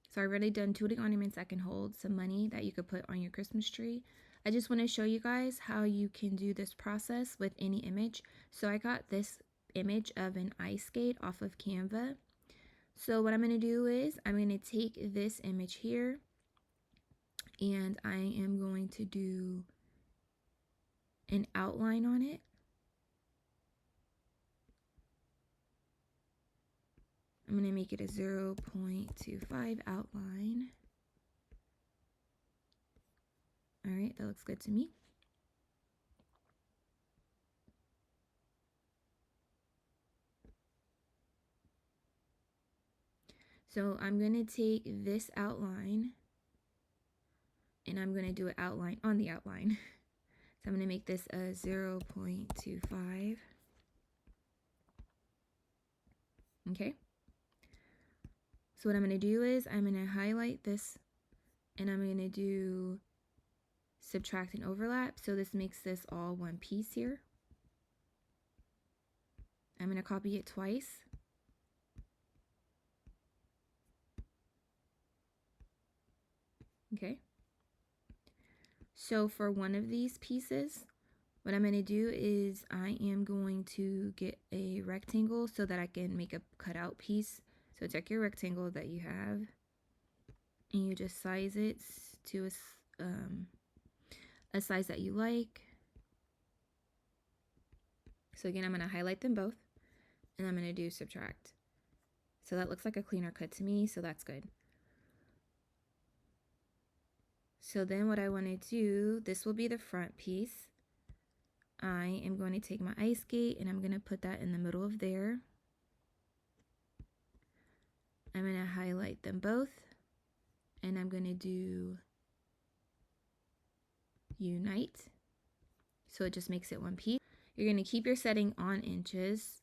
So I've already done 2 ornaments that can hold some money that you could put on your Christmas tree. I just want to show you guys how you can do this process with any image. So I got this image of an ice skate off of Canva. So what I'm going to do is I'm going to take this image here and I am going to do an outline on it. I'm going to make it a 0.25 outline. All right, that looks good to me. So I'm going to take this outline and I'm going to do an outline on the outline. So I'm going to make this a 0.25. Okay. So what I'm going to do is I'm going to highlight this and I'm going to do subtract and overlap. So this makes this all one piece here. I'm going to copy it twice. Okay. So for one of these pieces, what I'm going to do is I am going to get a rectangle so that I can make a cutout piece. So take your rectangle that you have and you just size it to a size that you like. So again, I'm going to highlight them both and I'm going to do subtract. So that looks like a cleaner cut to me, so that's good. So then what I want to do, this will be the front piece. I am going to take my ice skate and I'm going to put that in the middle of there. I'm going to highlight them both and I'm going to do unite. So it just makes it one piece. You're going to keep your setting on inches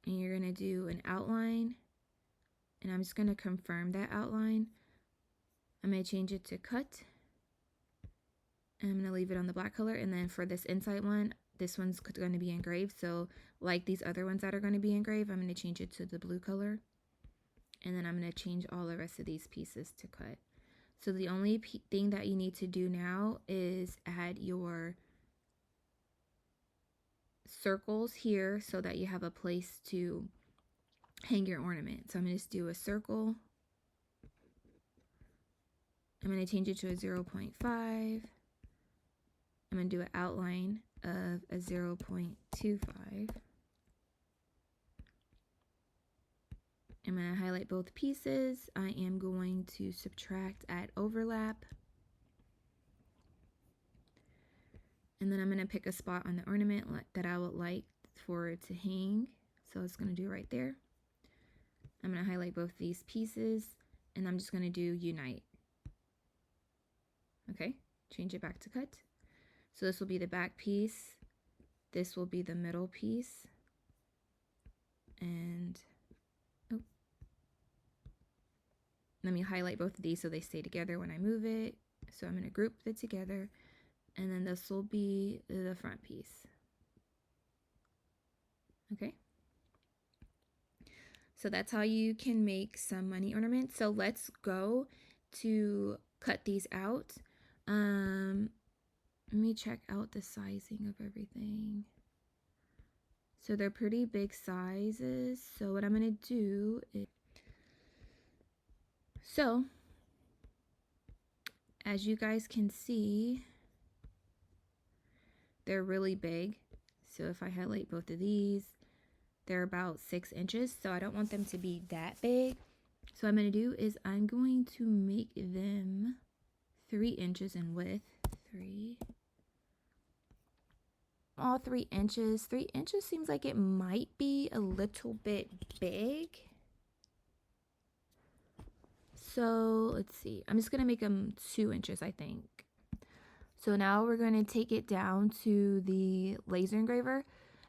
and you're going to do an outline and I'm just going to confirm that outline. I'm going to change it to cut. And I'm going to leave it on the black color. And then for this inside one, this one's going to be engraved. So like these other ones that are going to be engraved, I'm going to change it to the blue color. And then I'm going to change all the rest of these pieces to cut. So the only thing that you need to do now is add your circles here so that you have a place to hang your ornament. So I'm going to just do a circle. I'm going to change it to a 0.5. I'm going to do an outline of a 0.25. I'm going to highlight both pieces. I am going to subtract at overlap. And then I'm going to pick a spot on the ornament that I would like for it to hang. So it's going to do right there. I'm going to highlight both these pieces and I'm just going to do unite. Okay, change it back to cut. So this will be the back piece. This will be the middle piece. And let me highlight both of these so they stay together when I move it. So I'm going to group it together. And then this will be the front piece. Okay. So that's how you can make some money ornaments. So let's go to cut these out. Let me check out the sizing of everything. So they're pretty big sizes. So what I'm going to do is, so as you guys can see, they're really big. So if I highlight both of these, they're about 6 inches. So I don't want them to be that big. So what I'm going to do is I'm going to make them 3 inches in width. All 3 inches. 3 inches seems like it might be a little bit big. So let's see. I'm just going to make them 2 inches, I think. So now we're going to take it down to the laser engraver.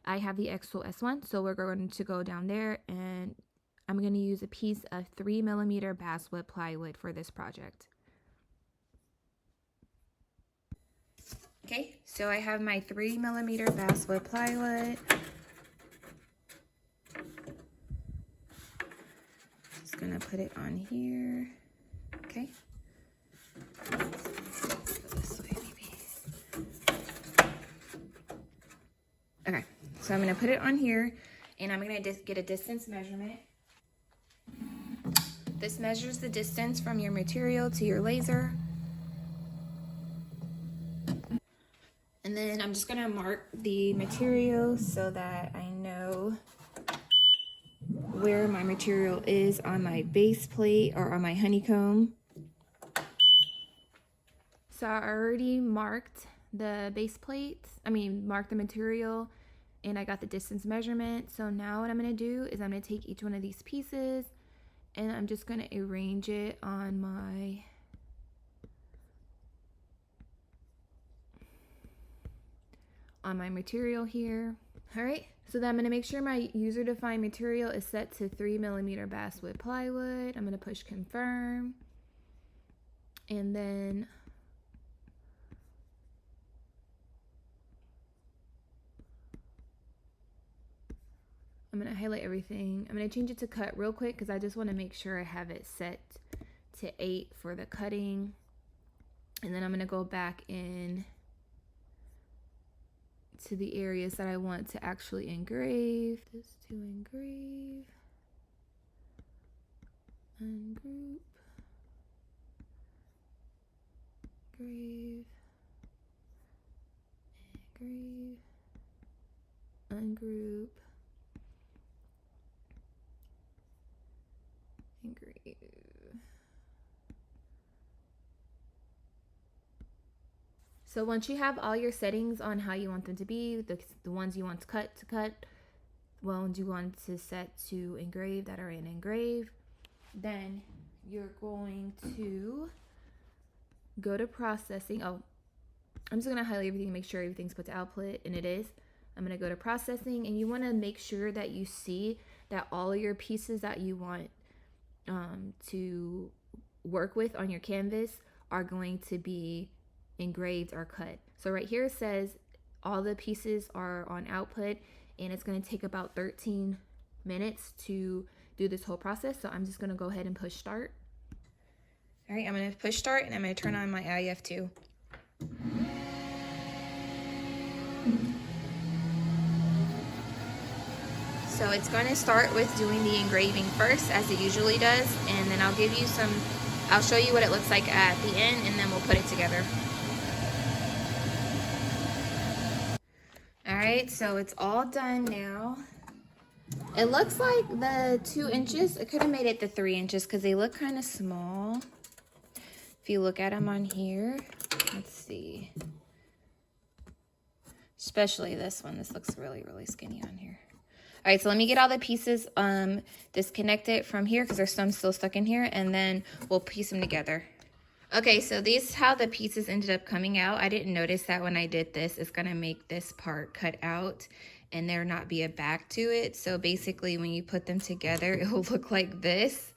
I have the xTool S1, so we're going to go down there and I'm going to use a piece of 3mm basswood plywood for this project. Okay, so I have my 3mm basswood plywood. gonna put it on here. Okay. Go this way, maybe. Okay, so I'm gonna put it on here, and I'm gonna get a distance measurement. This measures the distance from your material to your laser. And then I'm just gonna mark the material so that I know where my material is on my base plate or on my honeycomb. So I already marked the base plate, marked the material, and I got the distance measurement. So now what I'm gonna do is I'm gonna take each one of these pieces and I'm just gonna arrange it on my material here. All right, so then I'm gonna make sure my user-defined material is set to 3mm basswood plywood. I'm gonna push confirm, and then I'm gonna highlight everything. I'm gonna change it to cut real quick because I just wanna make sure I have it set to 8 for the cutting. And then I'm gonna go back in to the areas that I want to actually engrave. This to engrave, ungroup, engrave, engrave, ungroup, engrave. So once you have all your settings on how you want them to be, the ones you want to cut, ones you want to set to engrave that are in engrave, then you're going to go to processing. Oh, I'm just gonna highlight everything and make sure everything's put to output, and it is. I'm gonna go to processing, and you wanna make sure that you see that all of your pieces that you want to work with on your canvas are going to be engraved or cut. So right here it says all the pieces are on output, and it's going to take about 13 minutes to do this whole process. So I'm just going to go ahead and push start. All right, I'm going to push start, and I'm going to turn on my IF2. So it's going to start with doing the engraving first, as it usually does, and then I'll show you what it looks like at the end, and then we'll put it together. All right, so it's all done now. It looks like the 2 inches, I could have made it the 3 inches because they look kind of small. If you look at them on here, let's see. Especially this one, this looks really, really skinny on here. All right, so let me get all the pieces disconnected from here because there's some still stuck in here, and then we'll piece them together. Okay, so this is how the pieces ended up coming out. I didn't notice that when I did this, it's gonna make this part cut out and there not be a back to it. So basically when you put them together, it will look like this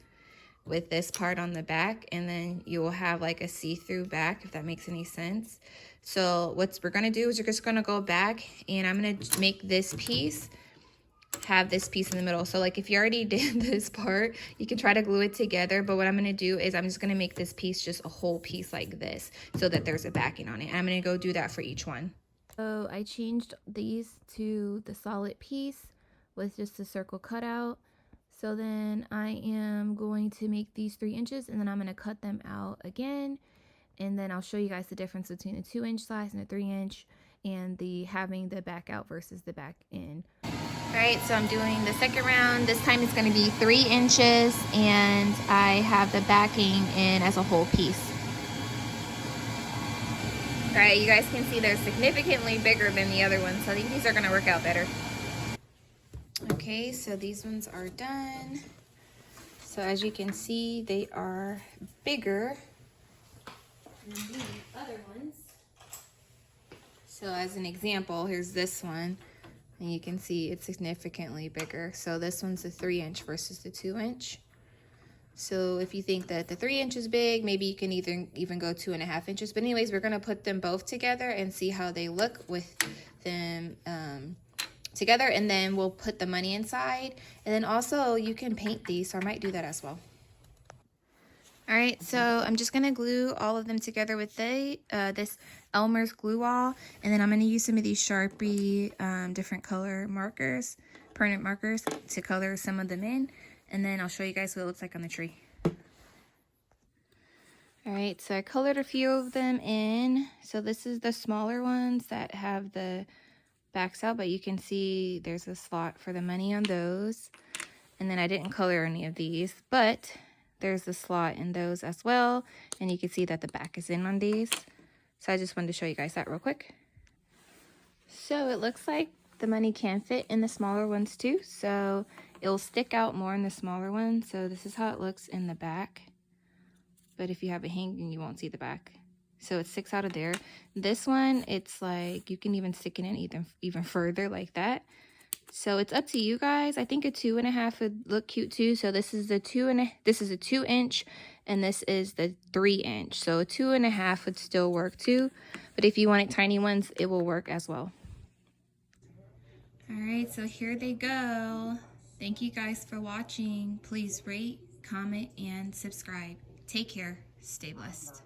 with this part on the back, and then you will have like a see-through back, if that makes any sense. So what we're gonna do is you're just gonna go back, and I'm gonna make this piece have this piece in the middle. So like if you already did this part, you can try to glue it together, but what I'm going to do is I'm just going to make this piece just a whole piece like this so that there's a backing on it. And I'm going to go do that for each one. So I changed these to the solid piece with just a circle cutout. So then I am going to make these 3 inches, and then I'm going to cut them out again, and then I'll show you guys the difference between a 2-inch size and a 3-inch, and having the back out versus the back in. All right, so I'm doing the second round. This time it's going to be 3 inches, and I have the backing in as a whole piece. All right, you guys can see they're significantly bigger than the other ones, so I think these are going to work out better. Okay, so these ones are done. So as you can see, they are bigger than the other ones. So as an example, here's this one. And you can see it's significantly bigger. So this one's a 3-inch versus the 2-inch. So if you think that the 3-inch is big, maybe you can even go 2.5 inches. But anyways, we're gonna put them both together and see how they look with them together, and then we'll put the money inside. And then also you can paint these, so I might do that as well. All right, so I'm just gonna glue all of them together with this Elmer's glue wall, and then I'm gonna use some of these Sharpie different color markers, permanent markers, to color some of them in, and then I'll show you guys what it looks like on the tree. All right, so I colored a few of them in. So this is the smaller ones that have the backs out, but you can see there's a slot for the money on those. And then I didn't color any of these, but there's a slot in those as well. And you can see that the back is in on these. So I just wanted to show you guys that real quick. So it looks like the money can fit in the smaller ones too. So it'll stick out more in the smaller ones. So this is how it looks in the back. But if you have it hanging, you won't see the back. So it sticks out of there. This one, it's like you can even stick it in even further like that. So it's up to you guys. I think a 2.5 would look cute too. So this is the 2 inch, and this is the 3 inch. So a 2.5 would still work too. But if you wanted tiny ones, it will work as well. All right, so here they go. Thank you guys for watching. Please rate, comment, and subscribe. Take care. Stay blessed.